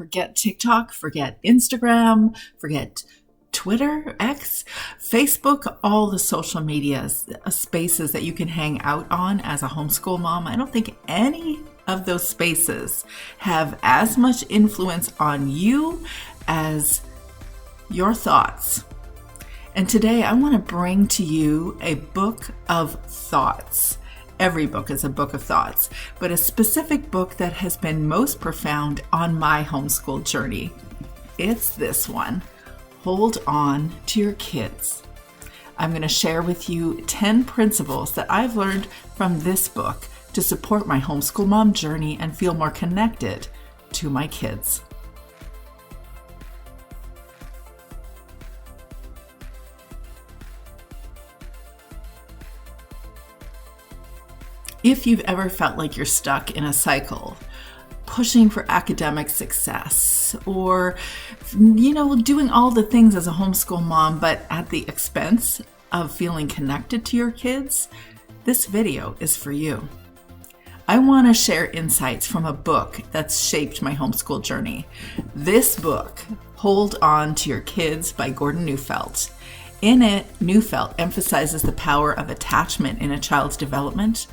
Forget TikTok, forget Instagram, forget Twitter, X, Facebook, all the social media spaces that you can hang out on as a homeschool mom. I don't think any of those spaces have as much influence on you as your thoughts. And today I want to bring to you a book of thoughts. Every book is a book of thoughts, but a specific book that has been most profound on my homeschool journey. It's this one, Hold On to Your Kids. I'm going to share with you 10 principles that I've learned from this book to support my homeschool mom journey and feel more connected to my kids. If you've ever felt like you're stuck in a cycle, pushing for academic success or, doing all the things as a homeschool mom, but at the expense of feeling connected to your kids, this video is for you. I want to share insights from a book that's shaped my homeschool journey. This book, Hold On to Your Kids by Gordon Neufeld. In it, Neufeld emphasizes the power of attachment in a child's development.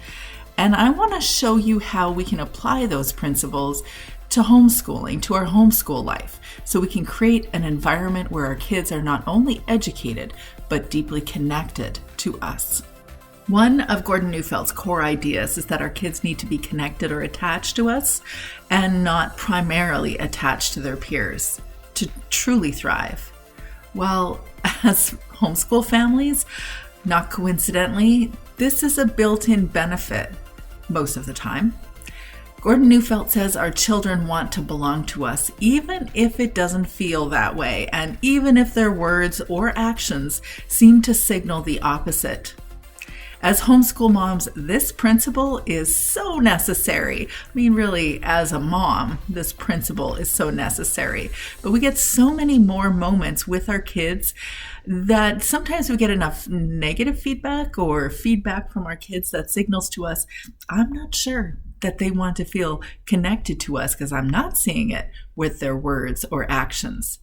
And I want to show you how we can apply those principles to homeschooling, to our homeschool life, so we can create an environment where our kids are not only educated, but deeply connected to us. One of Gordon Neufeld's core ideas is that our kids need to be connected or attached to us and not primarily attached to their peers to truly thrive. Well, as homeschool families, not coincidentally, this is a built-in benefit most of the time. Gordon Neufeld says our children want to belong to us, even if it doesn't feel that way, and even if their words or actions seem to signal the opposite. As homeschool moms, this principle is so necessary. I mean, really, as a mom, this principle is so necessary. But we get so many more moments with our kids that sometimes we get enough negative feedback or feedback from our kids that signals to us, I'm not sure that they want to feel connected to us because I'm not seeing it with their words or actions.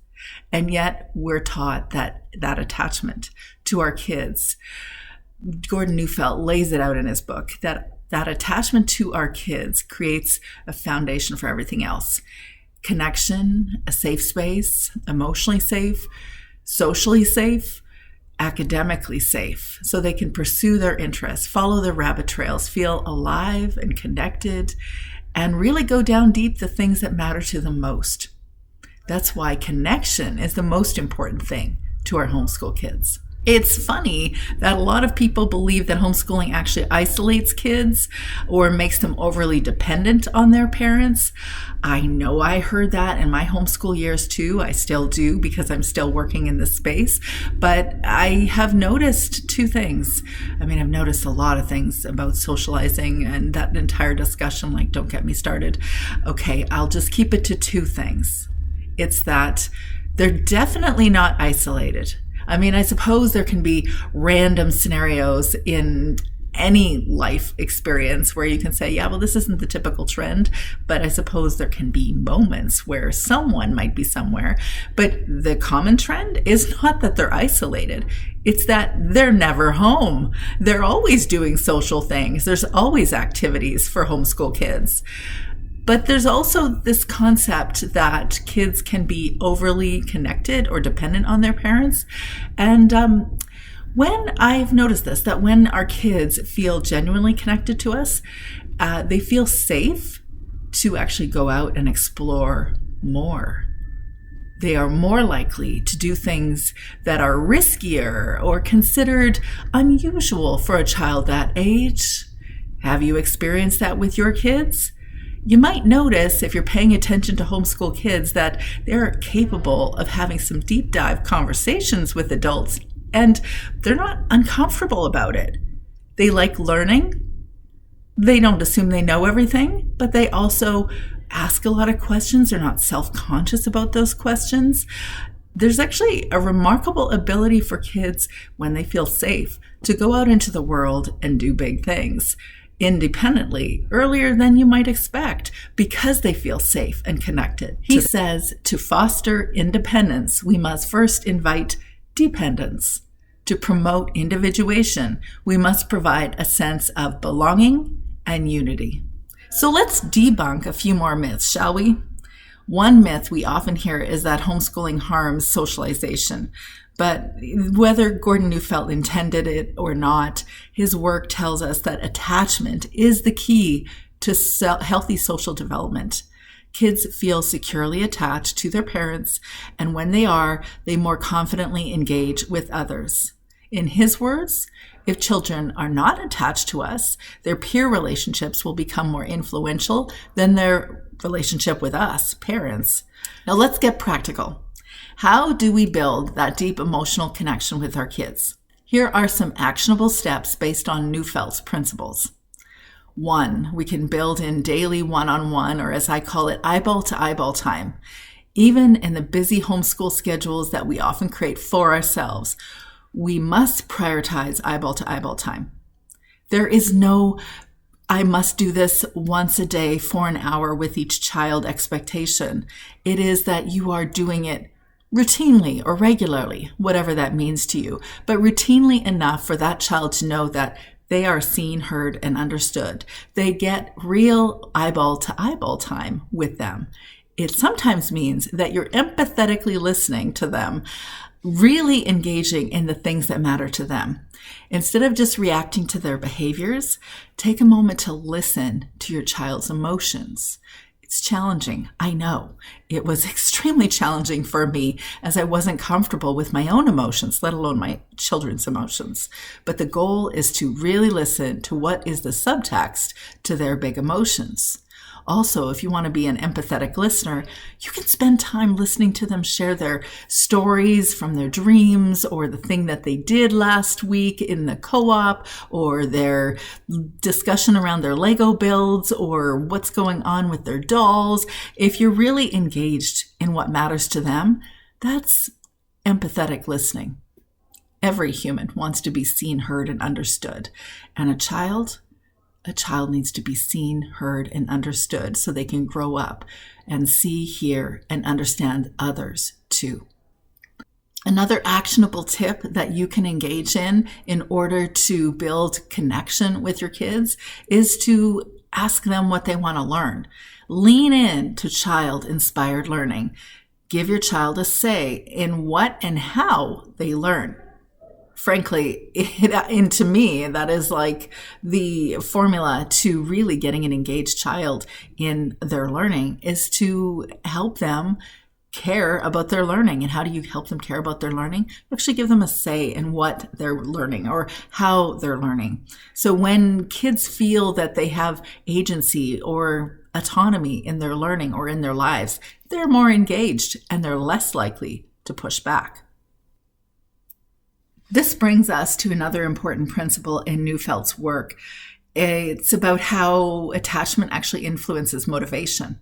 And yet we're taught that attachment to our kids, Gordon Neufeld lays it out in his book, that attachment to our kids creates a foundation for everything else. Connection, a safe space, emotionally safe, socially safe, academically safe, so they can pursue their interests, follow their rabbit trails, feel alive and connected, and really go down deep the things that matter to them most. That's why connection is the most important thing to our homeschool kids. It's funny that a lot of people believe that homeschooling actually isolates kids or makes them overly dependent on their parents. I know I heard that in my homeschool years too. I still do because I'm still working in this space. But I have noticed two things. I've noticed a lot of things about socializing and that entire discussion, like don't get me started. Okay, I'll just keep it to two things. It's that they're definitely not isolated. I suppose there can be random scenarios in any life experience where you can say, yeah, well, this isn't the typical trend, but I suppose there can be moments where someone might be somewhere. But the common trend is not that they're isolated. It's that they're never home. They're always doing social things. There's always activities for homeschool kids. But there's also this concept that kids can be overly connected or dependent on their parents. And when I've noticed this, that when our kids feel genuinely connected to us, they feel safe to actually go out and explore more. They are more likely to do things that are riskier or considered unusual for a child that age. Have you experienced that with your kids? You might notice, if you're paying attention to homeschool kids, that they're capable of having some deep dive conversations with adults, and they're not uncomfortable about it. They like learning. They don't assume they know everything, but they also ask a lot of questions. They're not self-conscious about those questions. There's actually a remarkable ability for kids when they feel safe to go out into the world and do big things. independently earlier than you might expect because they feel safe and connected. He says to foster independence, we must first invite dependence. To promote individuation, we must provide a sense of belonging and unity. So let's debunk a few more myths, shall we? One myth we often hear is that homeschooling harms socialization. But whether Gordon Neufeld intended it or not, his work tells us that attachment is the key to healthy social development. Kids feel securely attached to their parents, and when they are, they more confidently engage with others. In his words, if children are not attached to us, their peer relationships will become more influential than their relationship with us, parents. Now let's get practical. How do we build that deep emotional connection with our kids? Here are some actionable steps based on Neufeld's principles. 1, we can build in daily one-on-one, or as I call it, eyeball-to-eyeball time. Even in the busy homeschool schedules that we often create for ourselves, we must prioritize eyeball-to-eyeball time. There is no, I must do this once a day for an hour with each child expectation. It is that you are doing it routinely or regularly, whatever that means to you, but routinely enough for that child to know that they are seen, heard, and understood. They get real eyeball-to-eyeball time with them. It sometimes means that you're empathetically listening to them, really engaging in the things that matter to them. Instead of just reacting to their behaviors, take a moment to listen to your child's emotions. It's challenging, I know. It was extremely challenging for me as I wasn't comfortable with my own emotions, let alone my children's emotions. But the goal is to really listen to what is the subtext to their big emotions. Also, if you want to be an empathetic listener, you can spend time listening to them share their stories from their dreams, or the thing that they did last week in the co-op, or their discussion around their Lego builds, or what's going on with their dolls. If you're really engaged in what matters to them, that's empathetic listening. Every human wants to be seen, heard, and understood. And a child needs to be seen, heard, and understood so they can grow up and see, hear, and understand others too. Another actionable tip that you can engage in order to build connection with your kids is to ask them what they want to learn. Lean in to child-inspired learning. Give your child a say in what and how they learn. Frankly, to me, that is like the formula to really getting an engaged child in their learning, is to help them care about their learning. And how do you help them care about their learning? You actually give them a say in what they're learning or how they're learning. So when kids feel that they have agency or autonomy in their learning or in their lives, they're more engaged and they're less likely to push back. This brings us to another important principle in Neufeld's work. It's about how attachment actually influences motivation.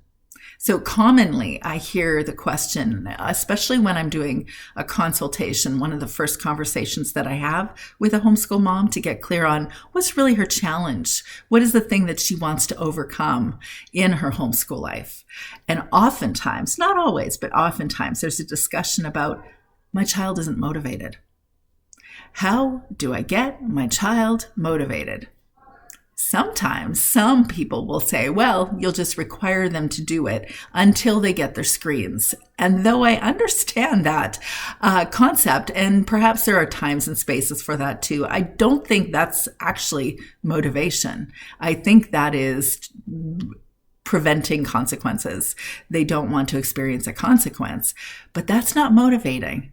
So commonly I hear the question, especially when I'm doing a consultation, one of the first conversations that I have with a homeschool mom to get clear on what's really her challenge. What is the thing that she wants to overcome in her homeschool life? And oftentimes, not always, but oftentimes there's a discussion about, my child isn't motivated. How do I get my child motivated? Sometimes some people will say, well, you'll just require them to do it until they get their screens. And though I understand that concept, and perhaps there are times and spaces for that too, I don't think that's actually motivation. I think that is preventing consequences. They don't want to experience a consequence, but that's not motivating.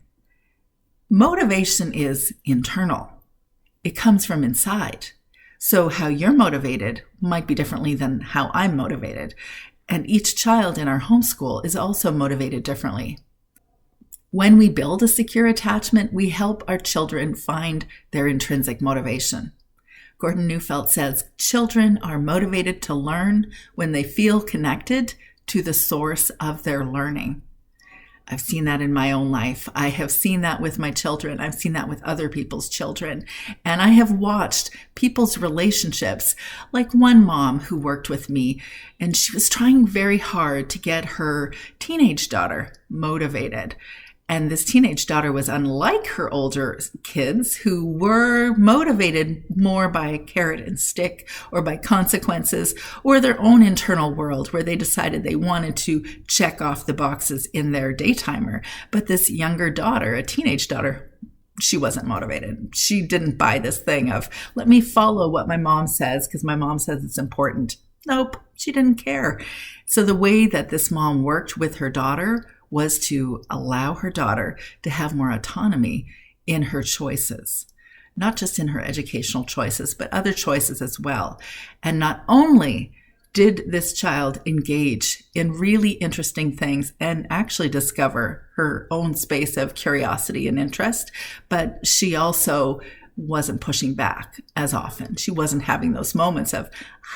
Motivation is internal. It comes from inside. So how you're motivated might be differently than how I'm motivated. And each child in our homeschool is also motivated differently. When we build a secure attachment, we help our children find their intrinsic motivation. Gordon Neufeld says, children are motivated to learn when they feel connected to the source of their learning. I've seen that in my own life. I have seen that with my children. I've seen that with other people's children. And I have watched people's relationships, like one mom who worked with me, and she was trying very hard to get her teenage daughter motivated. And this teenage daughter was unlike her older kids who were motivated more by carrot and stick or by consequences or their own internal world where they decided they wanted to check off the boxes in their daytimer. But this younger daughter, a teenage daughter, she wasn't motivated. She didn't buy this thing of, let me follow what my mom says because my mom says it's important. Nope, she didn't care. So the way that this mom worked with her daughter was to allow her daughter to have more autonomy in her choices, not just in her educational choices, but other choices as well. And not only did this child engage in really interesting things and actually discover her own space of curiosity and interest, but she also wasn't pushing back as often. She wasn't having those moments of,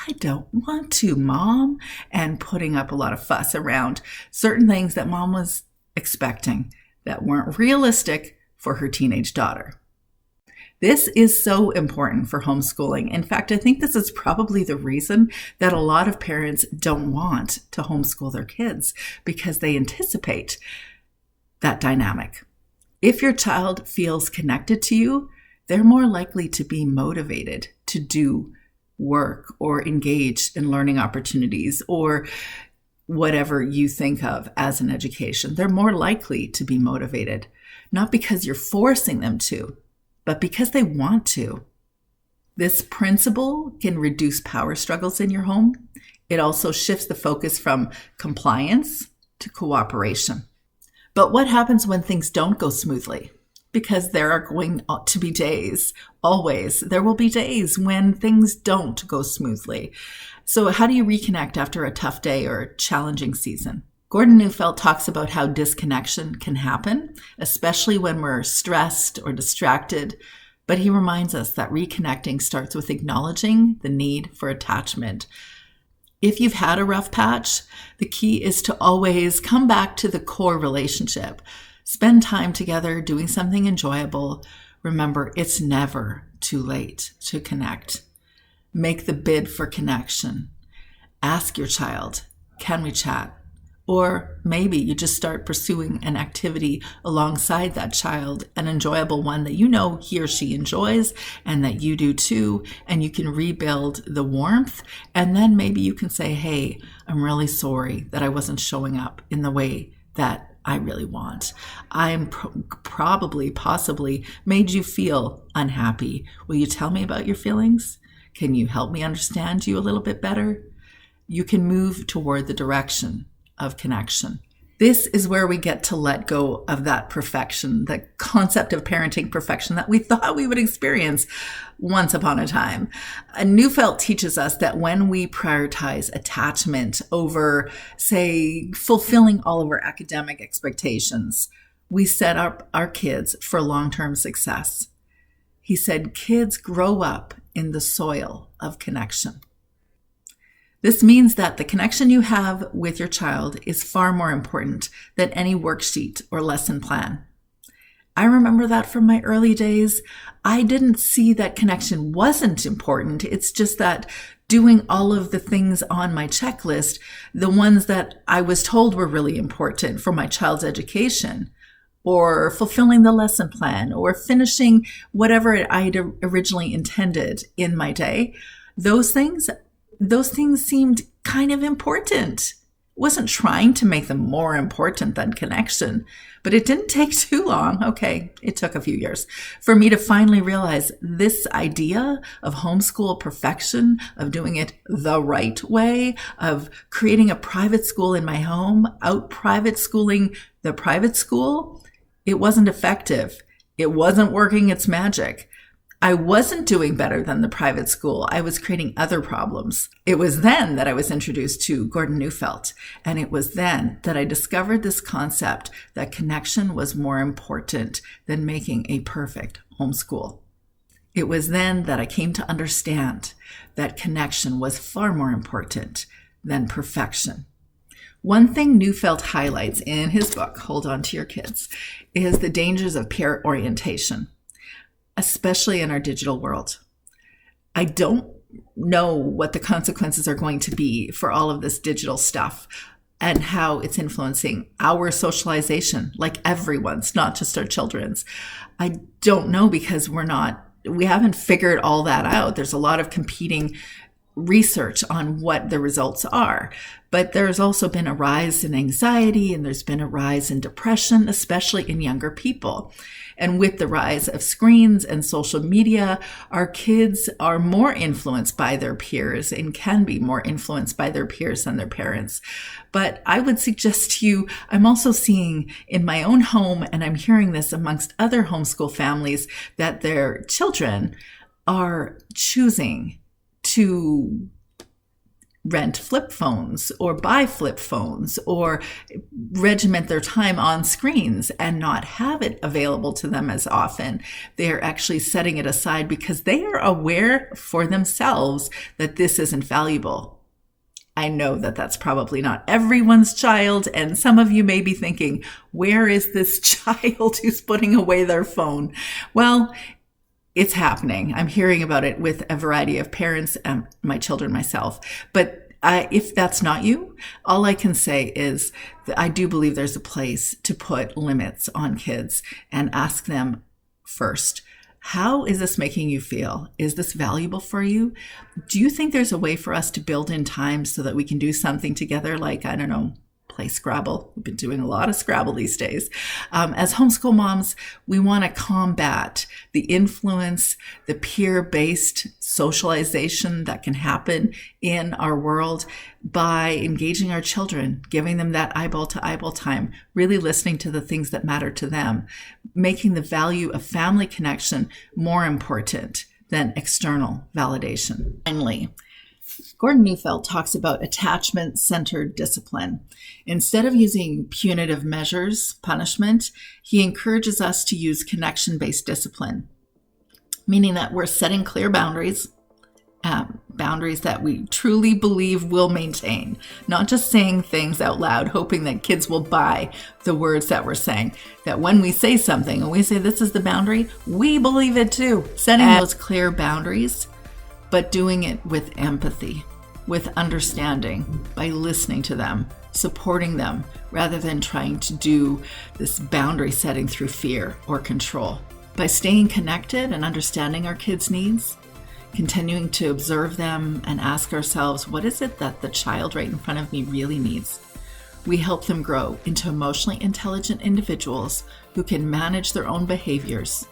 I don't want to, Mom, and putting up a lot of fuss around certain things that Mom was expecting that weren't realistic for her teenage daughter. This is so important for homeschooling. In fact, I think this is probably the reason that a lot of parents don't want to homeschool their kids, because they anticipate that dynamic. If your child feels connected to you, they're more likely to be motivated to do work or engage in learning opportunities or whatever you think of as an education. They're more likely to be motivated, not because you're forcing them to, but because they want to. This principle can reduce power struggles in your home. It also shifts the focus from compliance to cooperation. But what happens when things don't go smoothly? Because there are going to be days, always, there will be days when things don't go smoothly. So how do you reconnect after a tough day or a challenging season? Gordon Neufeld talks about how disconnection can happen, especially when we're stressed or distracted. But he reminds us that reconnecting starts with acknowledging the need for attachment. If you've had a rough patch, the key is to always come back to the core relationship. Spend time together doing something enjoyable. Remember, it's never too late to connect. Make the bid for connection. Ask your child, can we chat? Or maybe you just start pursuing an activity alongside that child, an enjoyable one that you know he or she enjoys and that you do too, and you can rebuild the warmth. And then maybe you can say, hey, I'm really sorry that I wasn't showing up in the way that I really want. I'm possibly made you feel unhappy. Will you tell me about your feelings? Can you help me understand you a little bit better? You can move toward the direction of connection. This is where we get to let go of that perfection, the concept of parenting perfection that we thought we would experience once upon a time. Neufeld teaches us that when we prioritize attachment over, say, fulfilling all of our academic expectations, we set up our kids for long-term success. He said, kids grow up in the soil of connection. This means that the connection you have with your child is far more important than any worksheet or lesson plan. I remember that from my early days. I didn't see that connection wasn't important. It's just that doing all of the things on my checklist, the ones that I was told were really important for my child's education, or fulfilling the lesson plan, or finishing whatever I'd originally intended in my day, those things seemed kind of important. Wasn't trying to make them more important than connection, but it didn't take too long. Okay, it took a few years for me to finally realize this idea of homeschool perfection, of doing it the right way, of creating a private school in my home, out private schooling the private school. It wasn't effective. It wasn't working its magic. I wasn't doing better than the private school. I was creating other problems. It was then that I was introduced to Gordon Neufeld. And it was then that I discovered this concept that connection was more important than making a perfect homeschool. It was then that I came to understand that connection was far more important than perfection. One thing Neufeld highlights in his book, Hold On to Your Kids, is the dangers of peer orientation, especially in our digital world. I don't know what the consequences are going to be for all of this digital stuff and how it's influencing our socialization, like everyone's, not just our children's. I don't know because we haven't figured all that out. There's a lot of competing research on what the results are. But there's also been a rise in anxiety and there's been a rise in depression, especially in younger people. And with the rise of screens and social media, our kids are more influenced by their peers and can be more influenced by their peers than their parents. But I would suggest to you, I'm also seeing in my own home, and I'm hearing this amongst other homeschool families, that their children are choosing to rent flip phones or buy flip phones or regiment their time on screens and not have it available to them as often. They're actually setting it aside because they are aware for themselves that this isn't valuable. I know that that's probably not everyone's child, and some of you may be thinking, where is this child who's putting away their phone? Well, it's happening. I'm hearing about it with a variety of parents and my children myself. But if that's not you, all I can say is that I do believe there's a place to put limits on kids and ask them first, how is this making you feel? Is this valuable for you? Do you think there's a way for us to build in time so that we can do something together, like, I don't know, play Scrabble? We've been doing a lot of Scrabble these days. As homeschool moms, we want to combat the influence, the peer-based socialization that can happen in our world by engaging our children, giving them that eyeball-to-eyeball time, really listening to the things that matter to them, making the value of family connection more important than external validation. Finally, Gordon Neufeld talks about attachment-centered discipline. Instead of using punitive measures, punishment, he encourages us to use connection-based discipline, meaning that we're setting clear boundaries, boundaries that we truly believe will maintain, not just saying things out loud, hoping that kids will buy the words that we're saying, that when we say something and we say this is the boundary, we believe it too. Setting those clear boundaries, but doing it with empathy, with understanding, by listening to them, supporting them, rather than trying to do this boundary setting through fear or control. By staying connected and understanding our kids' needs, continuing to observe them and ask ourselves, what is it that the child right in front of me really needs? We help them grow into emotionally intelligent individuals who can manage their own behaviors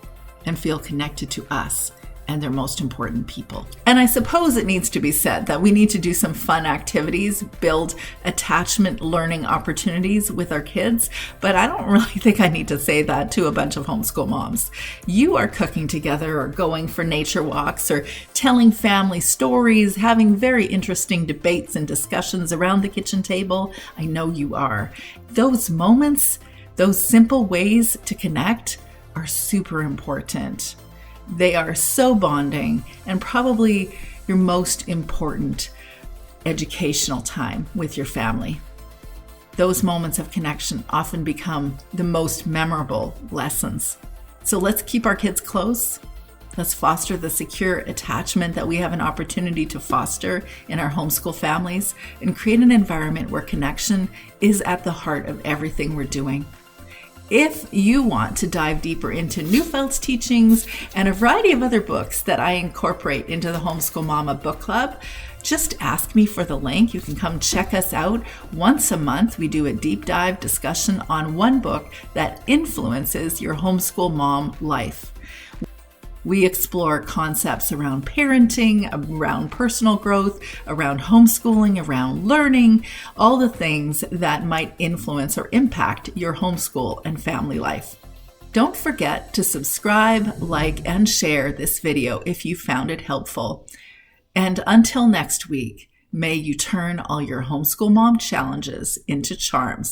and feel connected to us and their most important people. And I suppose it needs to be said that we need to do some fun activities, build attachment learning opportunities with our kids, but I don't really think I need to say that to a bunch of homeschool moms. You are cooking together or going for nature walks or telling family stories, having very interesting debates and discussions around the kitchen table. I know you are. Those moments, those simple ways to connect are super important. They are so bonding and probably your most important educational time with your family. Those moments of connection often become the most memorable lessons. So let's keep our kids close. Let's foster the secure attachment that we have an opportunity to foster in our homeschool families and create an environment where connection is at the heart of everything we're doing. If you want to dive deeper into Neufeld's teachings and a variety of other books that I incorporate into the Homeschool Mama Book Club, just ask me for the link. You can come check us out. Once a month, we do a deep dive discussion on one book that influences your homeschool mom life. We explore concepts around parenting, around personal growth, around homeschooling, around learning, all the things that might influence or impact your homeschool and family life. Don't forget to subscribe, like, and share this video if you found it helpful. And until next week, may you turn all your homeschool mom challenges into charms.